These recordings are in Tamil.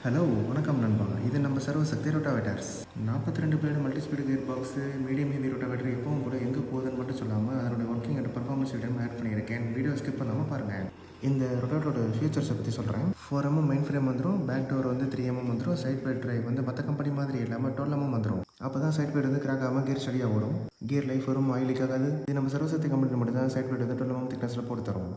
ஹலோ வணக்கம் நண்பா. இது நம்ம Sarvashakti rotavators 42 blade multi speed gear box medium heavy rotavator எப்பவும் கூட எங்கே போகுதுன்னு மட்டும் சொல்லாமல் அதனுடைய working and performance video add பண்ணியிருக்கேன். வீடியோ ஸ்கிப் பண்ணாமல் பாருங்கள். இந்த ரொட்டாவேட்டரோட ஃபியூச்சர்ஸை பற்றி சொல்கிறேன். 4mm மெயின் ஃப்ரேம் வந்துடும், பேக் டோர் வந்து 3mm வந்துடும், சைட் பை டிரைவ் வந்து மற்ற கம்பெனி மாதிரி இல்லாமல் 12mm வந்துடும். அப்போ தான் சைட் பிளேட் வந்து கிராக் ஆகாமல் கியர் ஸ்டடியாக ஓடும், கியர் லைஃப் வரும், ஆயில் லீக் ஆகாது. இது நம்ம சர்வசக்தி கம்பெனி மட்டும் தான் சைட் பிளேட் வந்து 12mm திக்னஸில் போட்டு தரும்.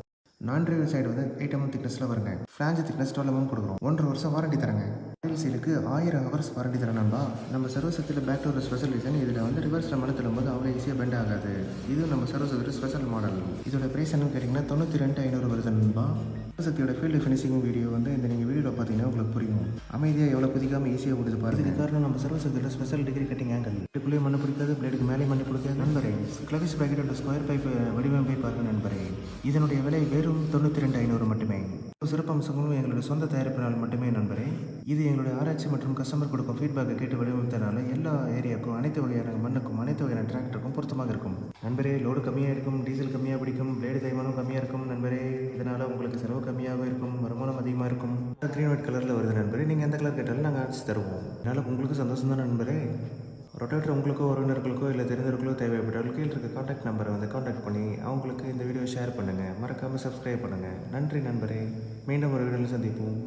நான் டிரைவர் சைடு வந்து 8mm திக்னஸில் வருங்க. ஃப்ளாஞ்ச் திக்னஸ் 12mm கொடுக்குறோம். 1.5 வருஷம் வாரண்டி தரங்க. ஆயில் சீலுக்கு 1000 ஹவர்ஸ் வாரண்டி தர நண்பா. நம்ம சர்வசக்தியில் பேக் டோர் ஸ்பெஷல் டிசைன். இதில் வந்து ரிவர்ஸில் மழை தள்ளும்போது அவ்வளோ ஈஸியாக பெண்ட் ஆகாது. இது நம்ம சர்வசக்தியோட ஸ்பெஷல் மாடல். இதோட ப்ரைஸ் என்னன்னு கேட்டிங்கன்னா 92,500 வருது நண்பா. சர்வசக்தியோட ஃபீல்டு ஃபினிஷிங் வீடியோ வந்து இந்த நீங்கள் வீடியோவில் பார்த்தீங்கன்னா உங்களுக்கு புரியும். அமைதியாக எவ்வளோ குதிக்காமல் ஈஸியாக ஓடுது பாருங்க. இதுக்கு காரணம் நம்ம சர்வசக்தியோட ஸ்பெஷல் டிகிரி கட்டிங் ஆங்கிள். இதுக்குள்ளேயே மண்ணு பிடிக்காது, பிளேடுக்கு மேலே மண்ணு பிடிக்காது நண்பரே. கிளவிஸ் பேக்கெட்டோட ஸ்கொயர் பைப் வடிவமைப்பை பாருங்க நண்பரே. இதனுடைய விலை வெறும் 92,500 மட்டுமே. சிறப்பம்சங்களும் எங்களுடைய சொந்த தயாரிப்பினால் மட்டுமே நண்பரே. இது எங்களுடைய ஆராய்ச்சி மற்றும் கஸ்டமர் கொடுக்கும் ஃபீட்பேக்கை கேட்டு வடிவமைத்தனால எல்லா ஏரியாவுக்கும், அனைத்து வகையான மண்ணுக்கும், அனைத்து வகையான டிராக்டருக்கும் பொருத்தமாக இருக்கும் நண்பரே. லோடு கம்மியாக இருக்கும், டீசல் கம்மியாக பிடிக்கும், பிளேடு தைமானம் கம்மியாக இருக்கும் நண்பரே. இதனால் உங்களுக்கு செலவு கம்மியாக இருக்கும், வருமானம் அதிகமாக இருக்கும். க்ரீன் ஒயிட் கலரில் வருது நண்பரே. நீங்கள் எந்த கலர் கேட்டாலும் நாங்கள் அடிச்சு தருவோம். அதனால் உங்களுக்கு சந்தோஷம் தான் நண்பரே. ரொட்டேட்டர் உங்களுக்கோ உறவினர்களுக்கோ இல்லை தெரிந்தவர்களுக்கோ தேவைப்பட்டால் கீழே இருக்க காண்டாக்ட் நம்பரை வந்து காண்டாக்ட் பண்ணி அவங்களுக்கு இந்த வீடியோ ஷேர் பண்ணுங்கள். மறக்காமல் சப்ஸ்கிரைப் பண்ணுங்கள். நன்றி நண்பரே. மீண்டும் ஒரு வீடியோவில் சந்திப்போம்.